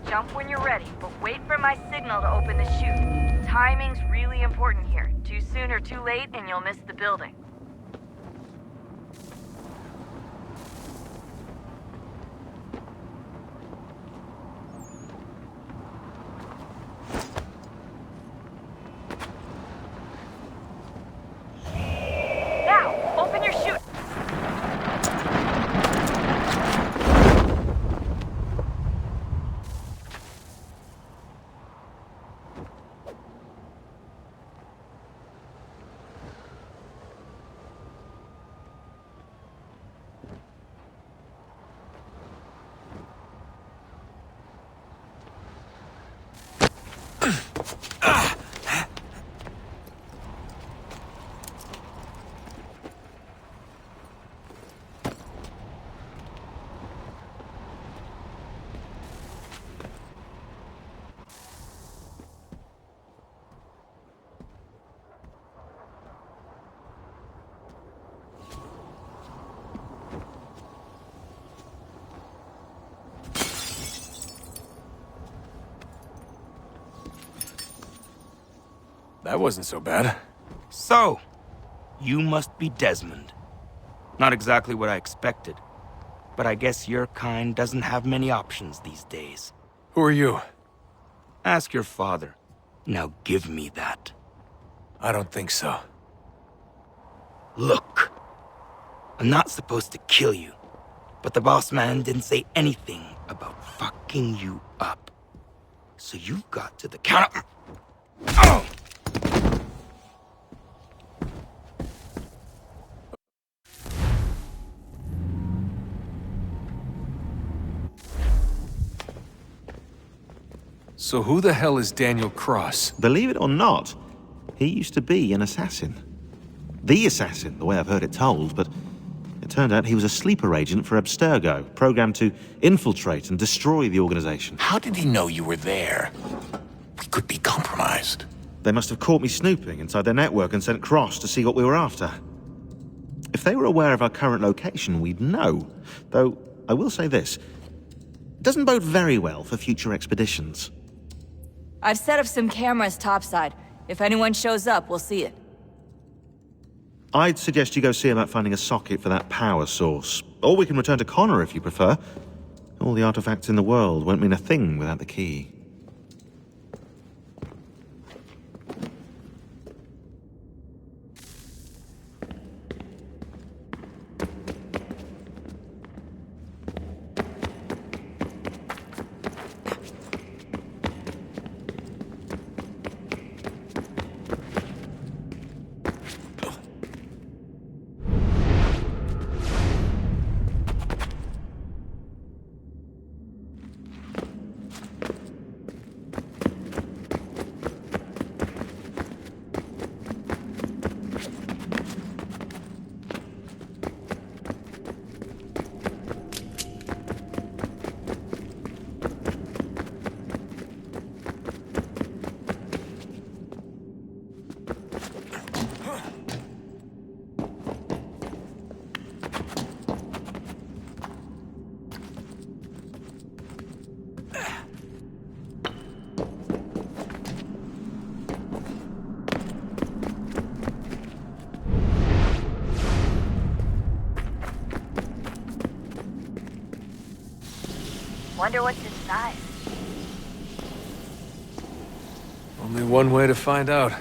Jump when you're ready, but wait for my signal to open the chute. Timing's really important here. Too soon or too late, and you'll miss the building. Now, That wasn't so bad. So, you must be Desmond. Not exactly what I expected, but I guess your kind doesn't have many options these days. Who are you? Ask your father. Now give me that. I don't think so. Look, I'm not supposed to kill you, but the boss man didn't say anything about fucking you up. So you've got to the counter. Oh! So who the hell is Daniel Cross? Believe it or not, he used to be an assassin. The assassin, the way I've heard it told, but it turned out he was a sleeper agent for Abstergo, programmed to infiltrate and destroy the organization. How did he know you were there? We could be compromised. They must have caught me snooping inside their network and sent Cross to see what we were after. If they were aware of our current location, we'd know. Though, I will say this. It doesn't bode very well for future expeditions. I've set up some cameras topside. If anyone shows up, we'll see it. I'd suggest you go see about finding a socket for that power source. Or we can return to Connor if you prefer. All the artifacts in the world won't mean a thing without the key. Wonder what's inside. Only one way to find out.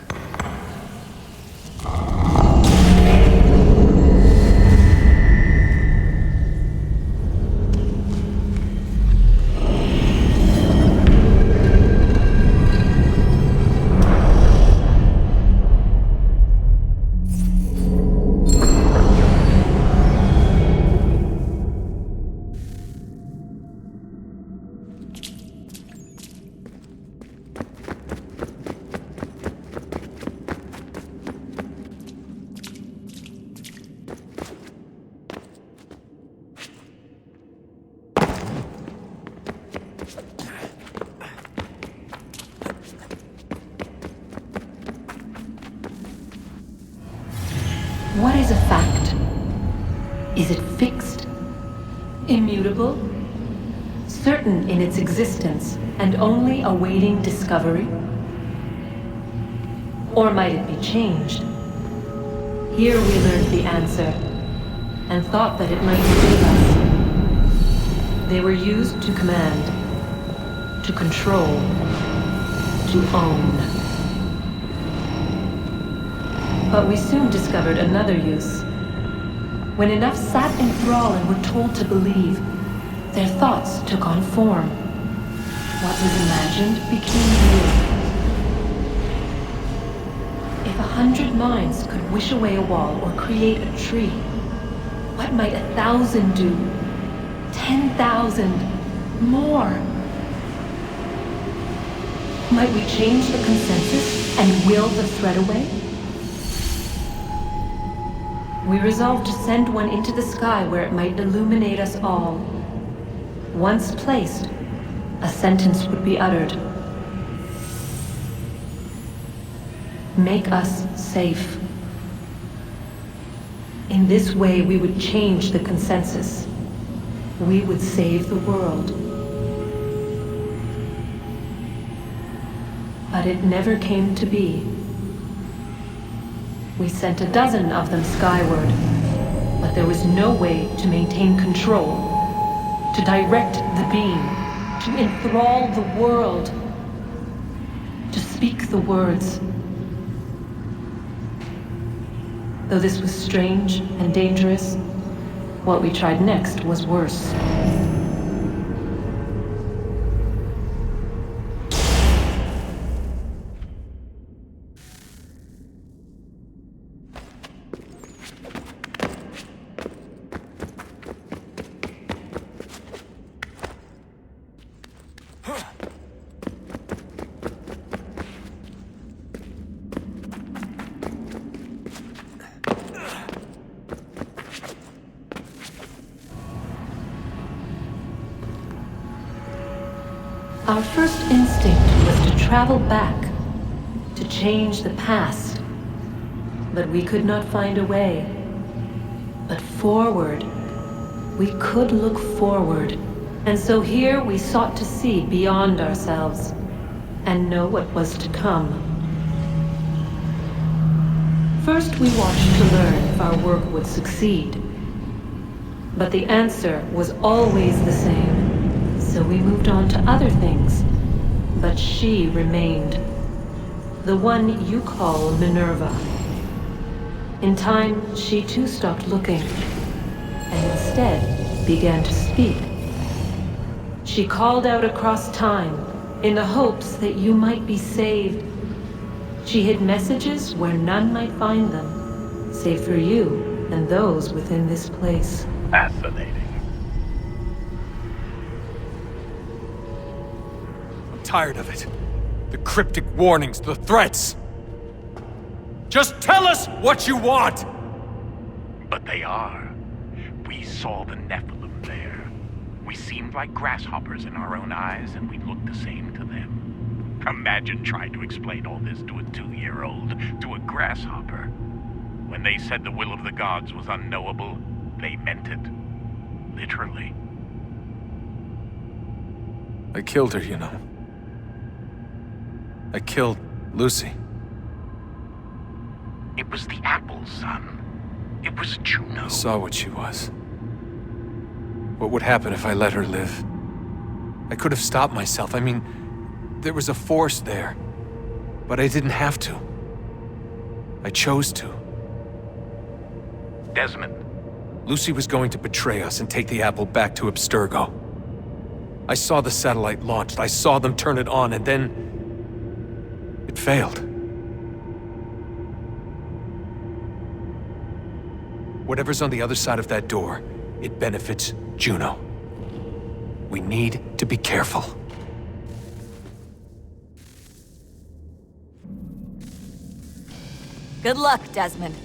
What is a fact? Is it fixed? Immutable? Certain in its existence and only awaiting discovery? Or might it be changed? Here we learned the answer, and thought that it might save us. They were used to command, to control, to own. But we soon discovered another use. When enough sat in thrall and were told to believe, their thoughts took on form. What was imagined became real. If 100 minds could wish away a wall or create a tree, what might 1,000 do? 10,000? More? Might we change the consensus and will the threat away? We resolved to send one into the sky where it might illuminate us all. Once placed, a sentence would be uttered. Make us safe. In this way, we would change the consensus. We would save the world. But it never came to be. We sent a dozen of them skyward, but there was no way to maintain control, to direct the beam, to enthrall the world, to speak the words. Though this was strange and dangerous, what we tried next was worse. Our first instinct was to travel back, to change the past. But we could not find a way. But forward, we could look forward. And so here we sought to see beyond ourselves, and know what was to come. First we watched to learn if our work would succeed. But the answer was always the same. So we moved on to other things, but she remained. The one you call Minerva. In time, she too stopped looking, and instead began to speak. She called out across time, in the hopes that you might be saved. She hid messages where none might find them, save for you and those within this place. Fascinating. Tired of it. The cryptic warnings, the threats. Just tell us what you want! But they are. We saw the Nephilim there. We seemed like grasshoppers in our own eyes, and we looked the same to them. Imagine trying to explain all this to a 2-year-old, to a grasshopper. When they said the will of the gods was unknowable, they meant it. Literally. I killed her, you know. I killed Lucy. It was the apple, son. It was Juno. I saw what she was. What would happen if I let her live? I could have stopped myself. I mean, there was a force there. But I didn't have to. I chose to. Desmond. Lucy was going to betray us and take the apple back to Abstergo. I saw the satellite launched. I saw them turn it on, and then it failed. Whatever's on the other side of that door, it benefits Juno. We need to be careful. Good luck, Desmond.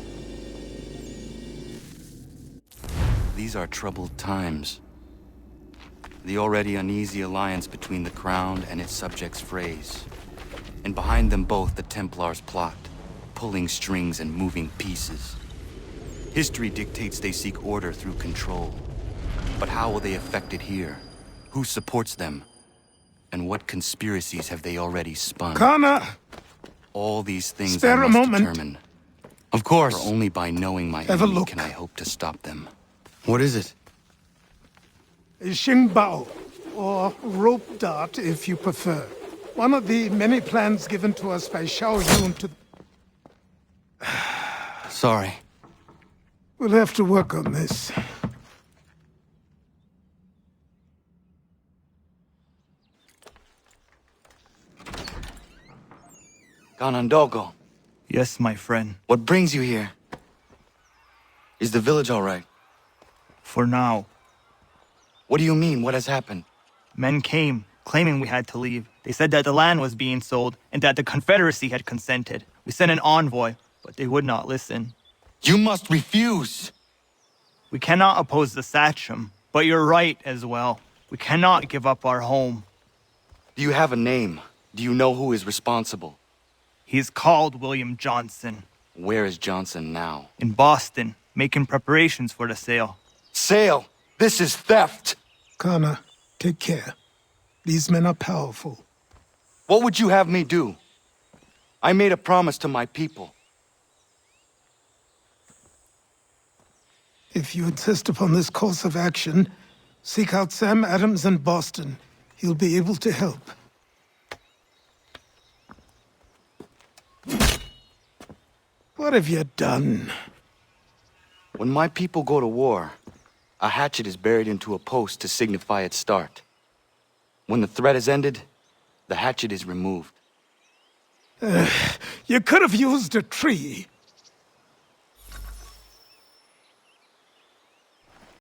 These are troubled times. The already uneasy alliance between the Crown and its subjects frays. And behind them both the Templars plot, pulling strings and moving pieces. History dictates they seek order through control. But how will they affect it here? Who supports them? And what conspiracies have they already spun? Connor! All these things Spare I a must moment. determine. Of course. For only by knowing my Have a enemy look. can I hope to stop them. What is it? A Xingbao, or rope dart if you prefer. One of the many plans given to us by Xiao Yun to... Sorry. We'll have to work on this. Ganondogo. Yes, my friend. What brings you here? Is the village all right? For now. What do you mean? What has happened? Men came claiming we had to leave. They said that the land was being sold and that the Confederacy had consented. We sent an envoy, but they would not listen. You must refuse! We cannot oppose the Sachem, but you're right as well. We cannot give up our home. Do you have a name? Do you know who is responsible? He is called William Johnson. Where is Johnson now? In Boston, making preparations for the sale. Sale? This is theft! Connor, take care. These men are powerful. What would you have me do? I made a promise to my people. If you insist upon this course of action, seek out Sam Adams in Boston. He'll be able to help. What have you done? When my people go to war, a hatchet is buried into a post to signify its start. When the threat is ended, the hatchet is removed. You could have used a tree.